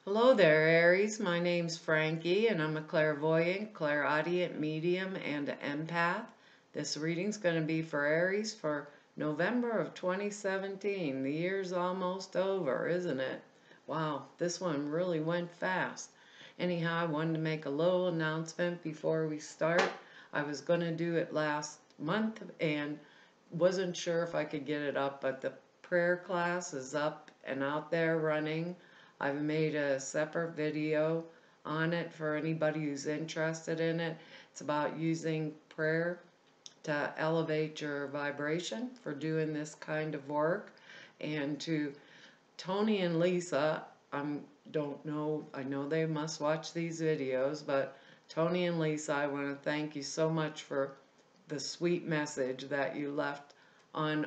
Hello there, Aries. My name's Frankie, and I'm a clairvoyant, clairaudient medium, and an empath. This reading's going to be for Aries for November of 2017. The year's almost over, isn't it? Wow, this one really went fast. Anyhow, I wanted to make a little announcement before we start. I was going to do it last month and wasn't sure if I could get it up, but the prayer class is up and out there running. I've made a separate video on it for anybody who's interested in it. It's about using prayer to elevate your vibration for doing this kind of work. And to Tony and Lisa, I don't know, I know they must watch these videos, but Tony and Lisa, I want to thank you so much for the sweet message that you left on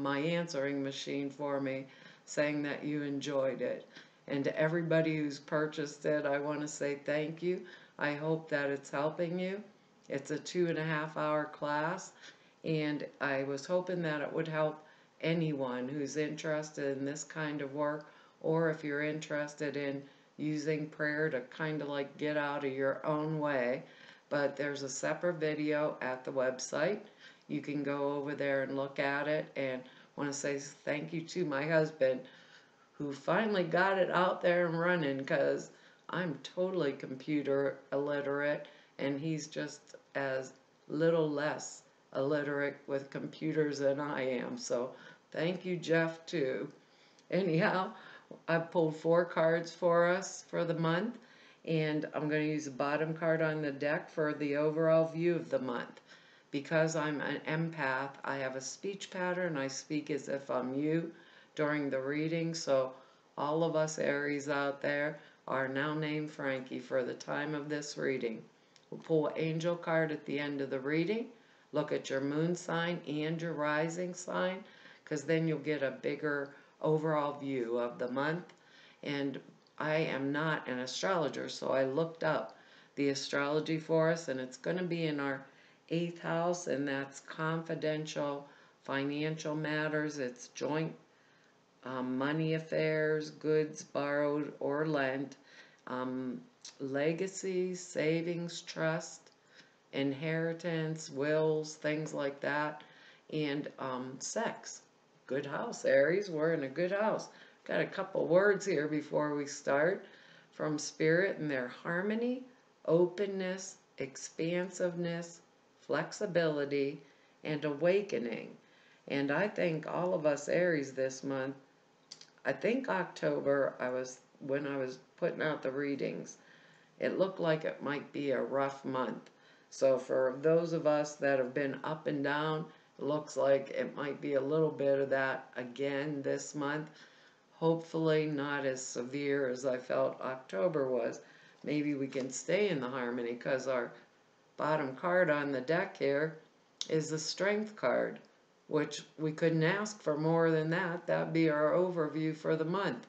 my answering machine for me, saying that you enjoyed it. And to everybody who's purchased it, I want to say thank you. I hope that it's helping you. It's a 2.5 hour class, and I was hoping that it would help anyone who's interested in this kind of work, or if you're interested in using prayer to kind of like get out of your own way. But there's a separate video at the website. You can go over there and look at it, and I want to say thank you to my husband who finally got it out there and running, because I'm totally computer illiterate and he's just as little less illiterate with computers than I am. So thank you, Jeff, too. Anyhow, I pulled 4 cards for us for the month, and I'm going to use the bottom card on the deck for the overall view of the month. Because I'm an empath, I have a speech pattern. I speak as if I'm you during the reading, so all of us Aries out there are now named Frankie for the time of this reading. We'll pull an angel card at the end of the reading. Look at your moon sign and your rising sign, because then you'll get a bigger overall view of the month. And I am not an astrologer, so I looked up the astrology for us, and it's going to be in our 8th house, and that's confidential financial matters. It's joint money affairs, goods borrowed or lent, legacies, savings, trust, inheritance, wills, things like that, and sex. Good house, Aries. We're in a good house. Got a couple words here before we start from Spirit, and their harmony, openness, expansiveness, flexibility, and awakening. And I think all of us Aries this month, I think October, when I was putting out the readings, it looked like it might be a rough month. So for those of us that have been up and down, it looks like it might be a little bit of that again this month. Hopefully not as severe as I felt October was. Maybe we can stay in the harmony, because our bottom card on the deck here is the Strength card, which we couldn't ask for more than that. That'd be our overview for the month.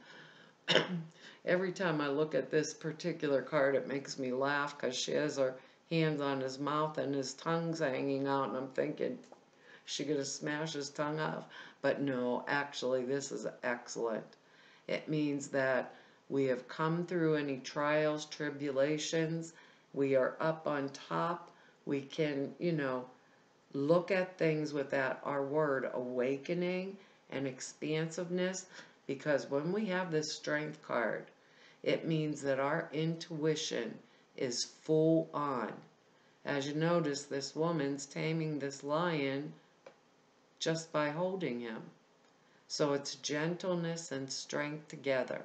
Every time I look at this particular card, it makes me laugh, because she has her hands on his mouth and his tongue's hanging out, and I'm thinking, is she going to smash his tongue off? But no, actually, this is excellent. It means that we have come through any trials, tribulations. We are up on top. We can, look at things with that, our word, awakening and expansiveness, because when we have this Strength card, it means that our intuition is full on. As you notice, this woman's taming this lion just by holding him. So it's gentleness and strength together,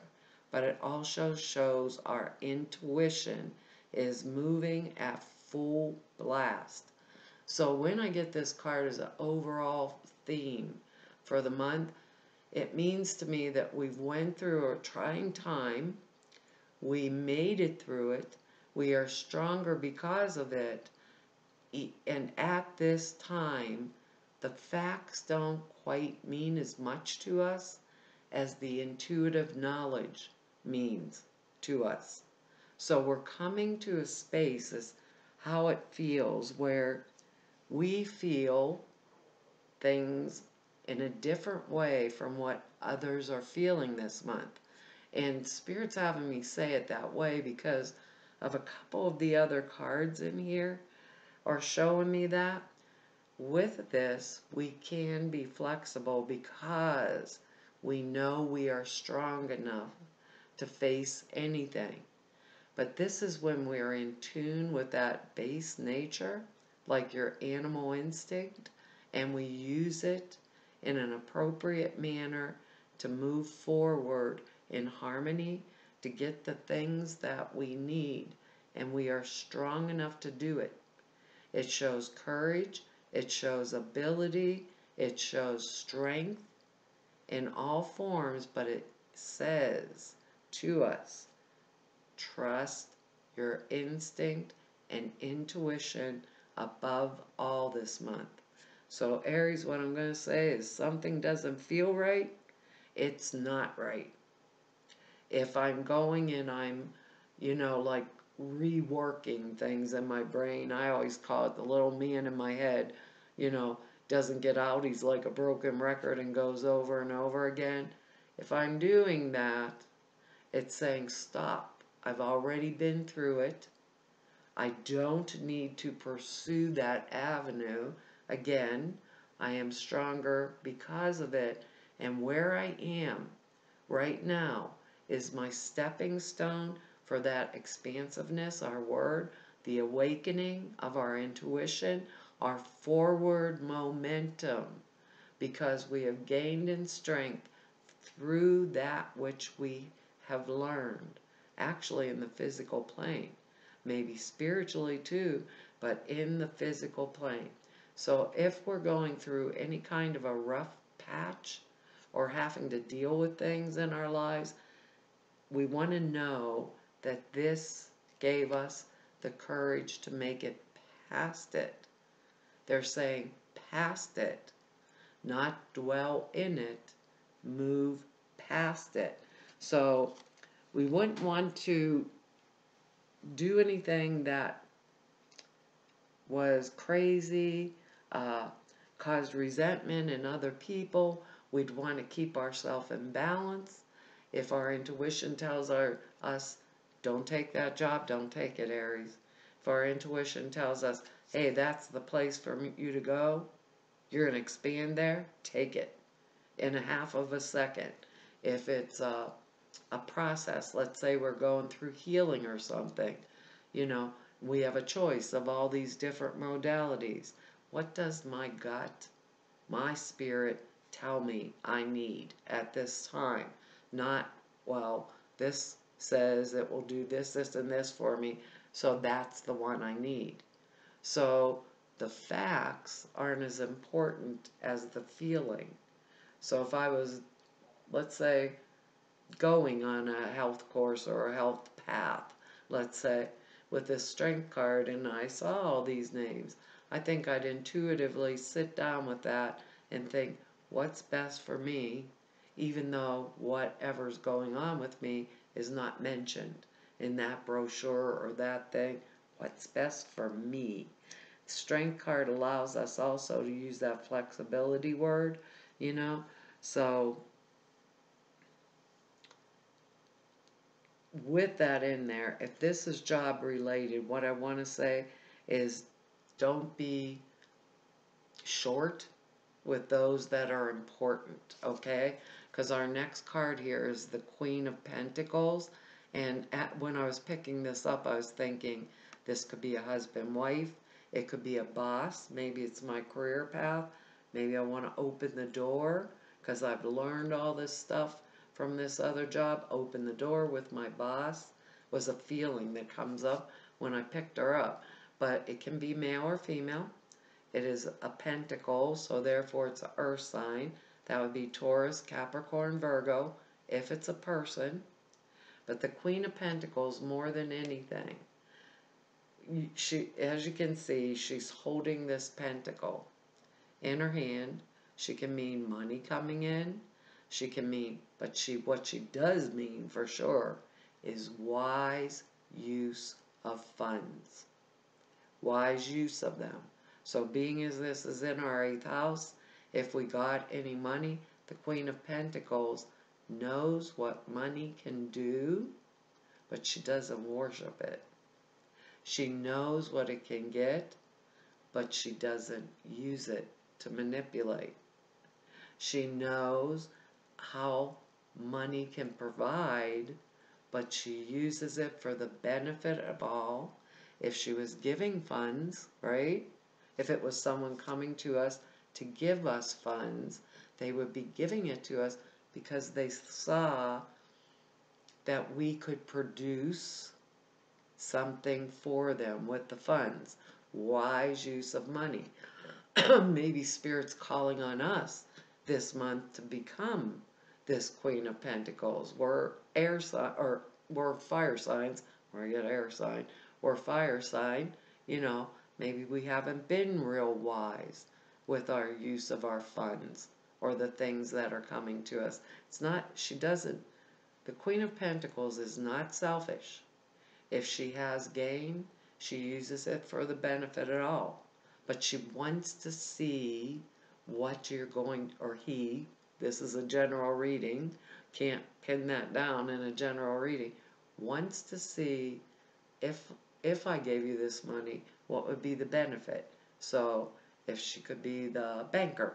but it also shows our intuition is moving at full blast. So when I get this card as an overall theme for the month, it means to me that we've went through a trying time, we made it through it, we are stronger because of it, and at this time, the facts don't quite mean as much to us as the intuitive knowledge means to us. So we're coming to a space, as how it feels, where we feel things in a different way from what others are feeling this month. And Spirit's having me say it that way because of a couple of the other cards in here are showing me that. With this, we can be flexible because we know we are strong enough to face anything. But this is when we're in tune with that base nature, like your animal instinct, and we use it in an appropriate manner to move forward in harmony to get the things that we need, and we are strong enough to do it. It shows courage, it shows ability, it shows strength in all forms, but it says to us, trust your instinct and intuition above all this month. So Aries, what I'm going to say is something doesn't feel right, it's not right. If I'm going and I'm, like reworking things in my brain, I always call it the little man in my head, doesn't get out. He's like a broken record and goes over and over again. If I'm doing that, it's saying stop. I've already been through it. I don't need to pursue that avenue again. I am stronger because of it. And where I am right now is my stepping stone for that expansiveness, our word, the awakening of our intuition, our forward momentum, because we have gained in strength through that which we have learned, actually in the physical plane, maybe spiritually too, but in the physical plane. So if we're going through any kind of a rough patch or having to deal with things in our lives, we want to know that this gave us the courage to make it past it. They're saying past it, not dwell in it, move past it. So we wouldn't want to do anything that was crazy, caused resentment in other people. We'd want to keep ourselves in balance. If our intuition tells us, don't take that job, don't take it, Aries. If our intuition tells us, hey, that's the place for you to go, you're going to expand there, take it in a half of a second. If it's a process, let's say we're going through healing or something, we have a choice of all these different modalities. What does my gut, my spirit tell me I need at this time? Not, well, this says it will do this, this, and this for me, so that's the one I need. So the facts aren't as important as the feeling. So if I was, let's say, going on a health course or a health path, let's say, with this strength card, and I saw all these names, I think I'd intuitively sit down with that and think, what's best for me, even though whatever's going on with me is not mentioned in that brochure or that thing. What's best for me? Strength card allows us also to use that flexibility word, So with that in there, if this is job related, what I want to say is don't be short with those that are important, okay? Because our next card here is the Queen of Pentacles. And when I was picking this up, I was thinking this could be a husband-wife. It could be a boss. Maybe it's my career path. Maybe I want to open the door because I've learned all this stuff from this other job. Open the door with my boss was a feeling that comes up when I picked her up. But it can be male or female. It is a pentacle, so therefore it's an earth sign. That would be Taurus, Capricorn, Virgo, if it's a person. But the Queen of Pentacles, more than anything, as you can see, she's holding this pentacle in her hand. She can mean money coming in. She can mean, but what she does mean for sure is wise use of funds. Wise use of them. So being as this is in our 8th house, if we got any money, the Queen of Pentacles knows what money can do, but she doesn't worship it. She knows what it can get, but she doesn't use it to manipulate. She knows how money can provide, but she uses it for the benefit of all. If she was giving funds, right? If it was someone coming to us to give us funds, they would be giving it to us because they saw that we could produce something for them with the funds. Wise use of money. Maybe Spirit's calling on us this month to become this Queen of Pentacles. We're air sign, or we're fire signs. Or get air sign. We're fire sign. You know, maybe we haven't been real wise with our use of our funds or the things that are coming to us. It's not, she doesn't, the Queen of Pentacles is not selfish. If she has gain, she uses it for the benefit of all. But she wants to see what you're going, or he, this is a general reading, can't pin that down in a general reading, wants to see if I gave you this money, what would be the benefit? So if she could be the banker,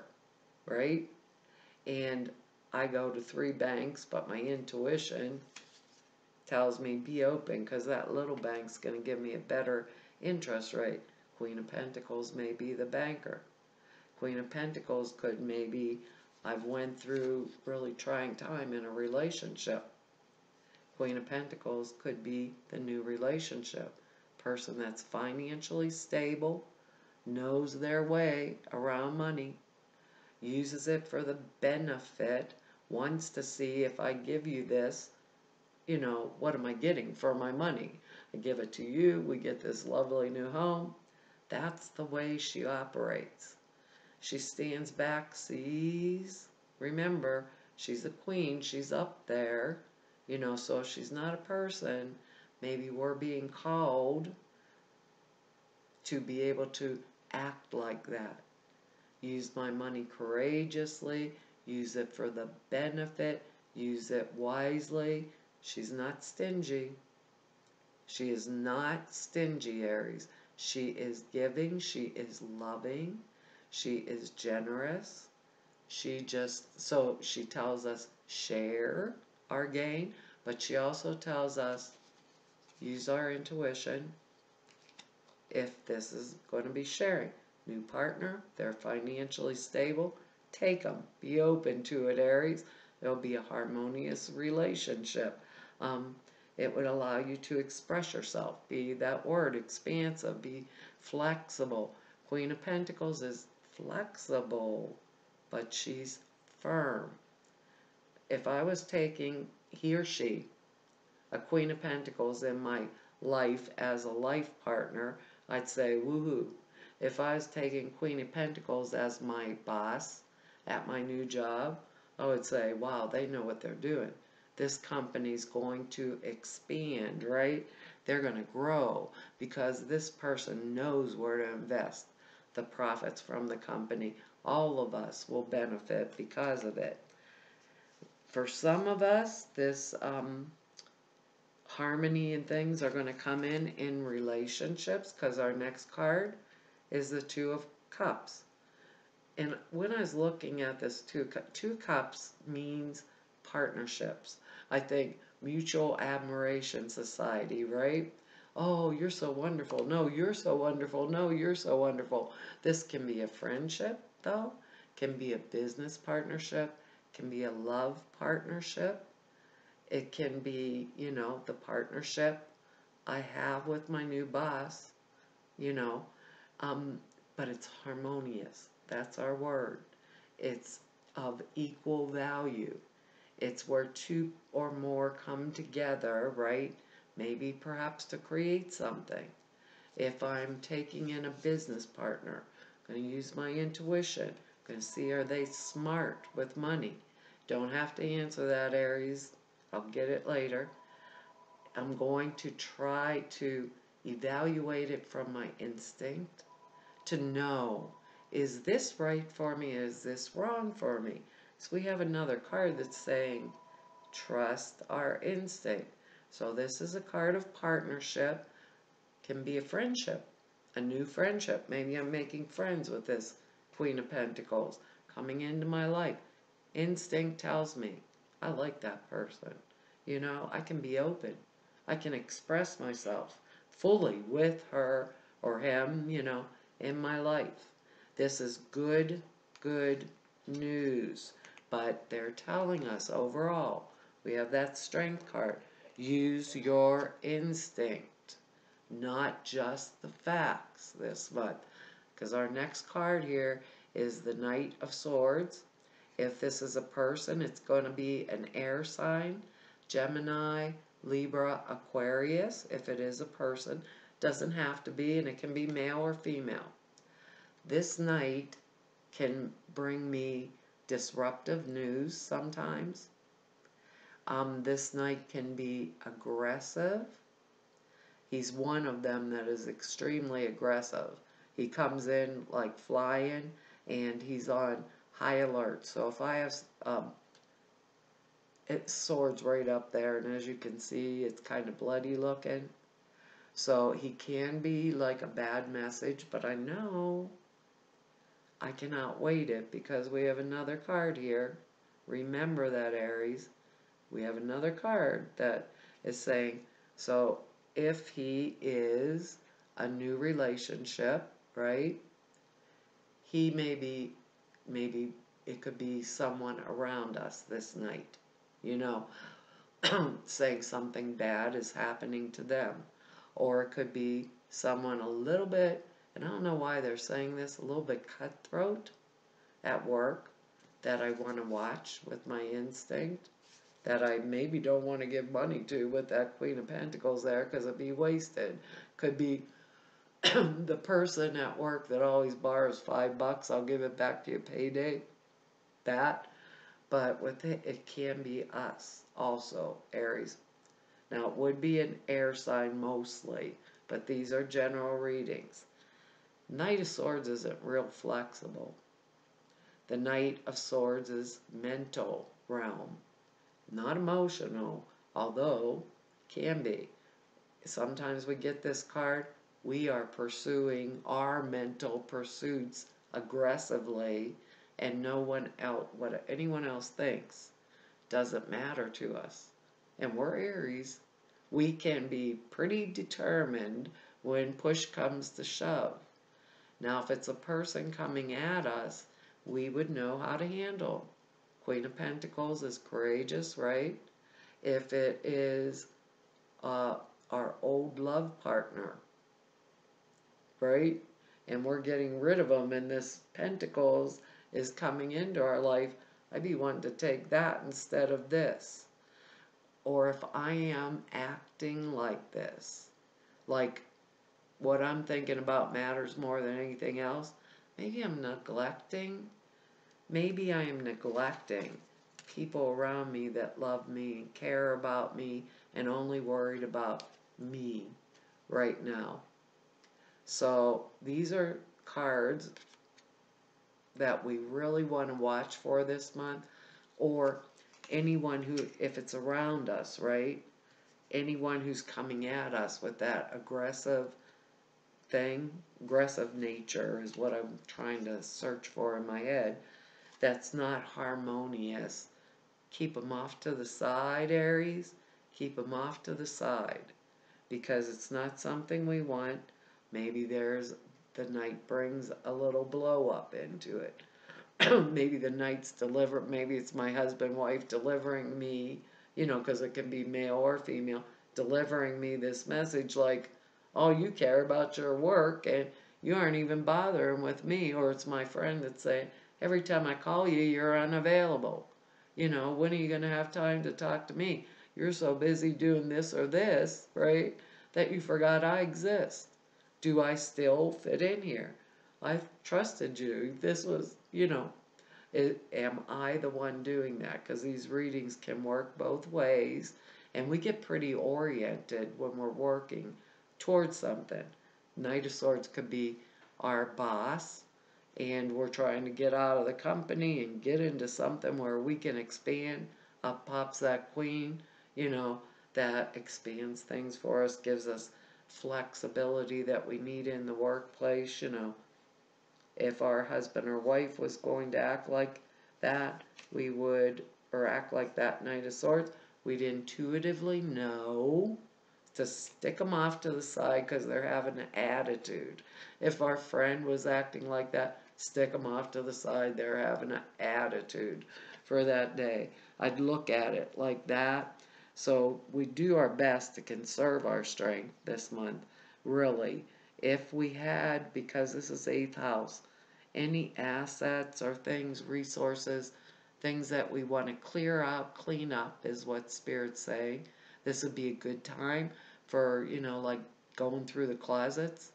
right? And I go to 3 banks, but my intuition tells me be open because that little bank's going to give me a better interest rate. Queen of Pentacles may be the banker. Queen of Pentacles could maybe, I've went through really trying time in a relationship. Queen of Pentacles could be the new relationship. Person that's financially stable, knows their way around money, uses it for the benefit, wants to see if I give you this, you know, what am I getting for my money? I give it to you, we get this lovely new home. That's the way she operates. She stands back, sees. Remember, she's a queen, she's up there, you know, so if she's not a person, maybe we're being called to be able to act like that. Use my money courageously, use it for the benefit, use it wisely. She's not stingy. She is not stingy, Aries. She is giving, she is loving, she is generous. She tells us share our gain, but she also tells us use our intuition if this is going to be sharing. New partner, they're financially stable, take them. Be open to it, Aries. It'll be a harmonious relationship. It would allow you to express yourself. Be that word, expansive. Be flexible. Queen of Pentacles is flexible, but she's firm. If I was taking he or she, a Queen of Pentacles in my life as a life partner, I'd say woohoo. If I was taking Queen of Pentacles as my boss at my new job, I would say, wow, they know what they're doing. This company's going to expand, right? They're going to grow because this person knows where to invest. The profits from the company, all of us will benefit because of it. For some of us, this harmony and things are going to come in relationships because our next card is the Two of Cups. And when I was looking at this two cups means partnerships. I think mutual admiration society, right? Oh, you're so wonderful. No, you're so wonderful. No, you're so wonderful. This can be a friendship, though. Can be a business partnership. Can be a love partnership. It can be, you know, the partnership I have with my new boss, you know. But it's harmonious. That's our word. It's of equal value. It's where 2 or more come together, right? Maybe perhaps to create something. If I'm taking in a business partner, I'm going to use my intuition. I'm going to see, are they smart with money? Don't have to answer that, Aries. I'll get it later. I'm going to try to evaluate it from my instinct to know, is this right for me? Is this wrong for me? So we have another card that's saying, trust our instinct. So this is a card of partnership, can be a friendship, a new friendship. Maybe I'm making friends with this Queen of Pentacles coming into my life. Instinct tells me I like that person. You know, I can be open. I can express myself fully with her or him, you know, in my life. This is good, good news. But they're telling us overall, we have that strength card. Use your instinct, not just the facts this month. Because our next card here is the Knight of Swords. If this is a person, it's going to be an air sign, Gemini, Libra, Aquarius. If it is a person, doesn't have to be, and it can be male or female. This Knight can bring me disruptive news sometimes. This Knight can be aggressive. He's one of them that is extremely aggressive. He comes in like flying, and he's on high alert. So if I have its swords right up there, and as you can see, it's kind of bloody looking. So he can be like a bad message, but I know I can outweigh it because we have another card here. Remember that, Aries. We have another card that is saying, so if he is a new relationship, right? He maybe it could be someone around us this night, you know, saying something bad is happening to them. Or it could be someone a little bit, and I don't know why they're saying this, a little bit cutthroat at work that I want to watch with my instinct, that I maybe don't want to give money to with that Queen of Pentacles there because it'd be wasted. Could be the person at work that always borrows $5, I'll give it back to you payday. That. But with it, it can be us also, Aries. Now, it would be an air sign mostly, but these are general readings. Knight of Swords isn't real flexible. The Knight of Swords is mental realm, not emotional, although can be. Sometimes we get this card, we are pursuing our mental pursuits aggressively, and no one else, what anyone else thinks, doesn't matter to us. And we're Aries. We can be pretty determined when push comes to shove. Now, if it's a person coming at us, we would know how to handle. Queen of Pentacles is courageous, right? If it is our old love partner, right? And we're getting rid of them, and this Pentacles is coming into our life, I'd be wanting to take that instead of this. Or if I am acting like this, like what I'm thinking about matters more than anything else, maybe I'm neglecting. Maybe I am neglecting people around me that love me, care about me, and only worried about me right now. So these are cards that we really want to watch for this month, or anyone who, if it's around us, right? Anyone who's coming at us with that aggressive thing, aggressive nature is what I'm trying to search for in my head, that's not harmonious. Keep them off to the side, Aries. Keep them off to the side, because it's not something we want. Maybe the night brings a little blow up into it. Maybe the night's maybe it's my husband, wife delivering me, you know, because it can be male or female, delivering me this message like, oh, you care about your work and you aren't even bothering with me. Or it's my friend that's saying, every time I call you, you're unavailable. You know, when are you going to have time to talk to me? You're so busy doing this or this, right, that you forgot I exist. Do I still fit in here? I've trusted you. This was, you know, am I the one doing that? Because these readings can work both ways, and we get pretty oriented when we're working towards something. Knight of Swords could be our boss, and we're trying to get out of the company and get into something where we can expand up pops that queen, you know, that expands things for us, gives us flexibility that we need in the workplace, you know. If our husband or wife was going to act like that, we would, or act like that Knight of Swords, we'd intuitively know to stick them off to the side because they're having an attitude. If our friend was acting like that, stick them off to the side, they're having an attitude for that day. I'd look at it like that. So we do our best to conserve our strength this month, really. If we had, because this is 8th house, any assets or things, resources, things that we want to clear out, clean up is what Spirit's saying. This would be a good time for, you know, like going through the closets,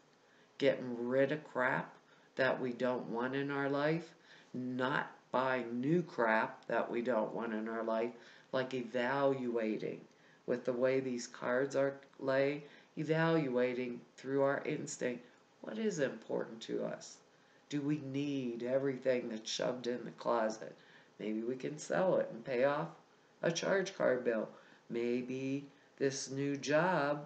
getting rid of crap that we don't want in our life, not buying new crap that we don't want in our life, like evaluating with the way these cards are laid, evaluating through our instinct what is important to us. Do we need everything that's shoved in the closet? Maybe we can sell it and pay off a charge card bill. Maybe this new job,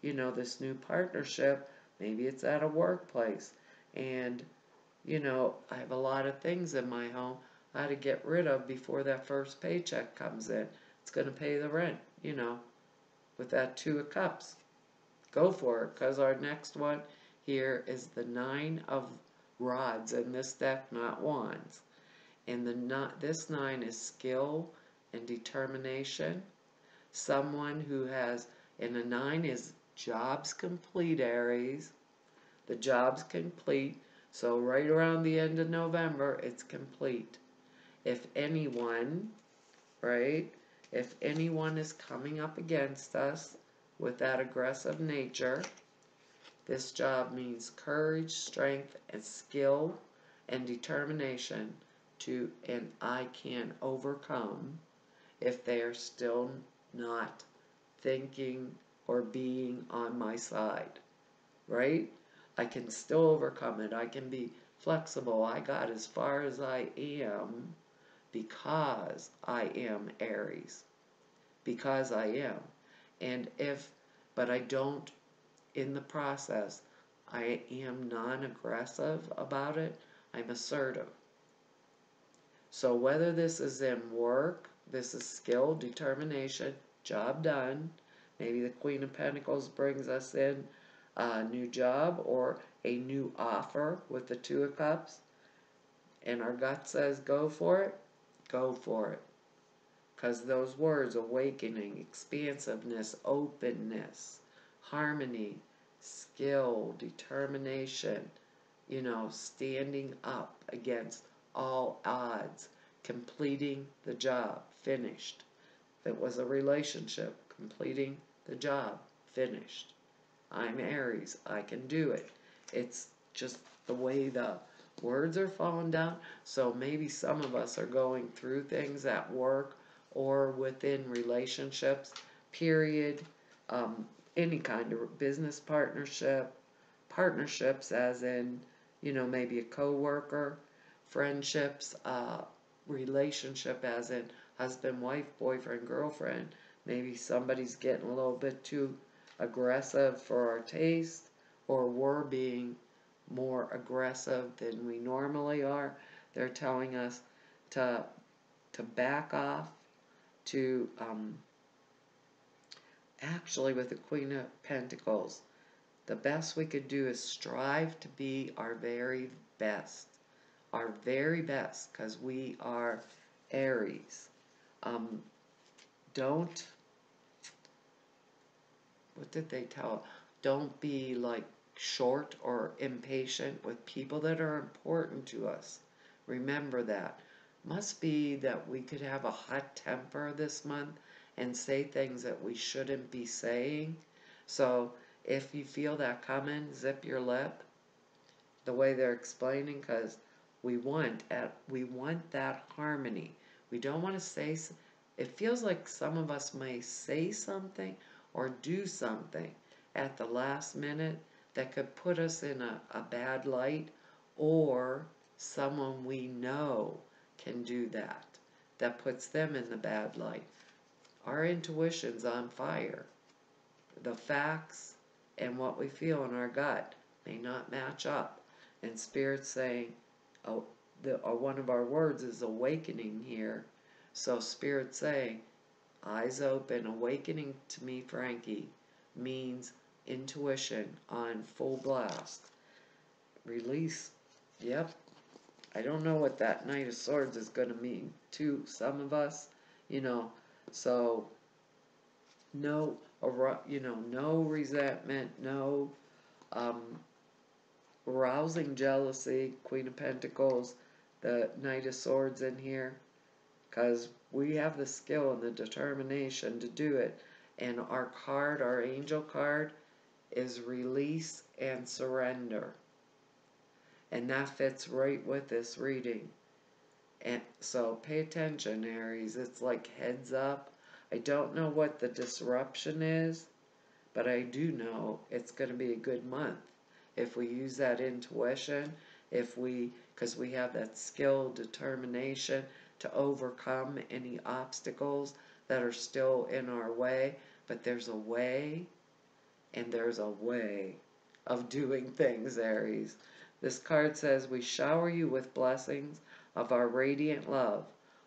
you know, this new partnership, maybe it's at a workplace. And, you know, I have a lot of things in my home I had to get rid of before that first paycheck comes in. It's going to pay the rent, you know, with that 2 of Cups. Go for it, because our next one here is the 9 of Rods in this deck, not Wands. And this 9 is skill and determination. Someone who has, and the 9 is jobs complete, Aries. The job's complete. So right around the end of November, it's complete. If anyone, right, if anyone is coming up against us with that aggressive nature, this job means courage, strength, and skill and determination to, and I can overcome if they are still not thinking or being on my side, right? I can still overcome it. I can be flexible. I got as far as I am because I am Aries. Because I am. And but I don't, in the process, I am non-aggressive about it. I'm assertive. So whether this is in work, this is skill, determination, job done. Maybe the Queen of Pentacles brings us in a new job or a new offer with the 2 of Cups. And our gut says go for it, go for it. Because those words, awakening, expansiveness, openness, harmony, skill, determination, you know, standing up against all odds, completing the job, finished. If it was a relationship, completing the job, finished. I'm Aries, I can do it. It's just the way the words are falling down. So maybe some of us are going through things at work or within relationships, period, any kind of business partnerships as in, you know, maybe a co-worker, friendships, relationship as in husband, wife, boyfriend, girlfriend. Maybe somebody's getting a little bit too aggressive for our taste, or we're being more aggressive than we normally are. They're telling us to back off, to actually with the Queen of Pentacles, the best we could do is strive to be our very best, because we are Aries. Don't, what did they tell? Don't be like short or impatient with people that are important to us. Remember that. Must be that we could have a hot temper this month and say things that we shouldn't be saying. So if you feel that coming, zip your lip, the way they're explaining, because we want that harmony. We don't want to say, it feels like some of us may say something or do something at the last minute that could put us in a bad light, or someone we know can do that. that puts them in the bad light. Our intuition's on fire. The facts and what we feel in our gut may not match up. And Spirit's saying, oh, one of our words is awakening here. So Spirit's saying, eyes open, awakening to me, Frankie, means intuition on full blast. Release. Yep. I don't know what that Knight of Swords is going to mean to some of us, so no, no resentment, no arousing jealousy, Queen of Pentacles, the Knight of Swords in here, because we have the skill and the determination to do it. And our card, our angel card, is release and surrender. And that fits right with this reading. And so pay attention, Aries. It's like heads up. I don't know what the disruption is, but I do know it's going to be a good month if we use that intuition, because we have that skill, determination to overcome any obstacles that are still in our way. But there's a way, and there's a way of doing things, Aries. This card says, we shower you with blessings of our radiant love.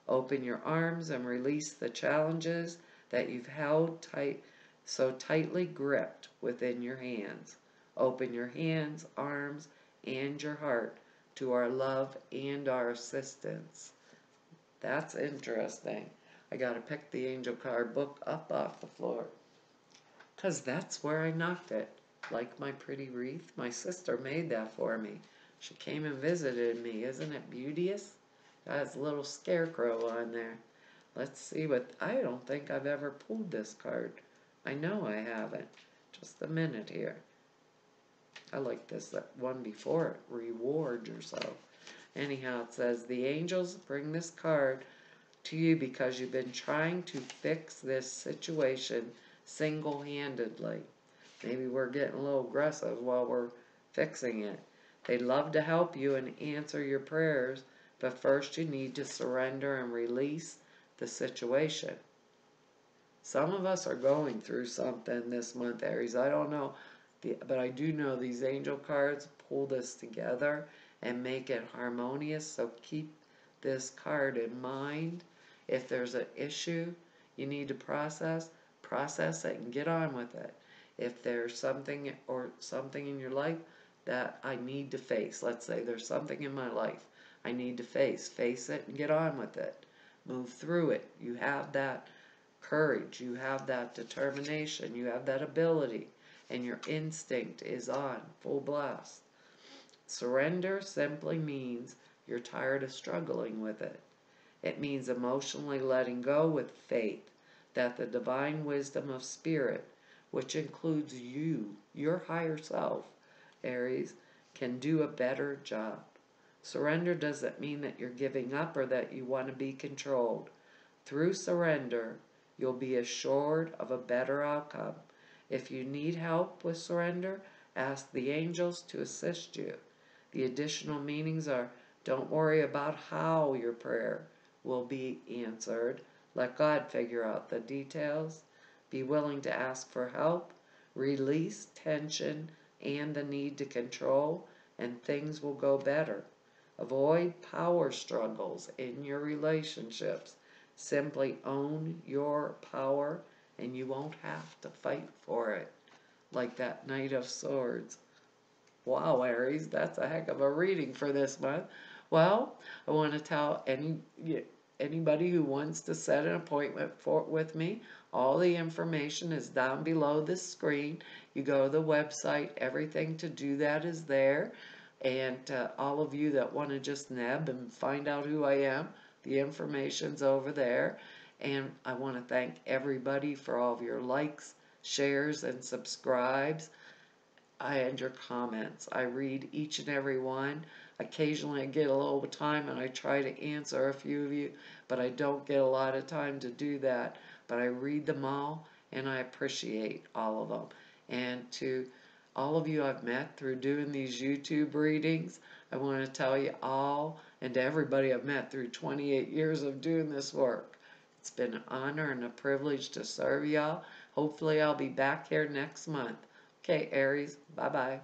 Open your arms and release the challenges that you've held tight, so tightly gripped within your hands. Open your hands, arms, and your heart to our love and our assistance. That's interesting. I got to pick the angel card book up off the floor, because that's where I knocked it. Like my pretty wreath, my sister made that for me. She came and visited me. Isn't it beauteous? Got his little scarecrow on there. Let's see what... I don't think I've ever pulled this card. I know I haven't. Just a minute here. I like this one before it. Reward yourself. Anyhow, it says, the angels bring this card to you because you've been trying to fix this situation single-handedly. Maybe we're getting a little aggressive while we're fixing it. They'd love to help you and answer your prayers, but first you need to surrender and release the situation. Some of us are going through something this month, Aries. I don't know, but I do know these angel cards pull this together and make it harmonious. So keep this card in mind. If there's an issue you need to process it and get on with it. If there's something in your life that I need to face, let's say there's something in my life I need to face it and get on with it. Move through it. You have that courage, you have that determination, you have that ability, and your instinct is on full blast. Surrender simply means you're tired of struggling with it. It means emotionally letting go with faith that the divine wisdom of spirit, which includes you, your higher self, Aries, can do a better job. Surrender doesn't mean that you're giving up or that you want to be controlled. Through surrender, you'll be assured of a better outcome. If you need help with surrender, ask the angels to assist you. The additional meanings are, don't worry about how your prayer will be answered. Let God figure out the details. Be willing to ask for help. Release tension and the need to control, and things will go better. Avoid power struggles in your relationships. Simply own your power, and you won't have to fight for it. Like that Knight of Swords. Wow, Aries, that's a heck of a reading for this month. Well, I want to tell anybody who wants to set an appointment with me, all the information is down below this screen. You go to the website, everything to do that is there. And all of you that want to just nab and find out who I am, the information's over there. And I want to thank everybody for all of your likes, shares, and subscribes. And your comments. I read each and every one. Occasionally I get a little time and I try to answer a few of you, but I don't get a lot of time to do that. But I read them all and I appreciate all of them. And to all of you I've met through doing these YouTube readings, I want to tell you all and to everybody I've met through 28 years of doing this work. It's been an honor and a privilege to serve y'all. Hopefully I'll be back here next month. Okay, Aries, bye-bye.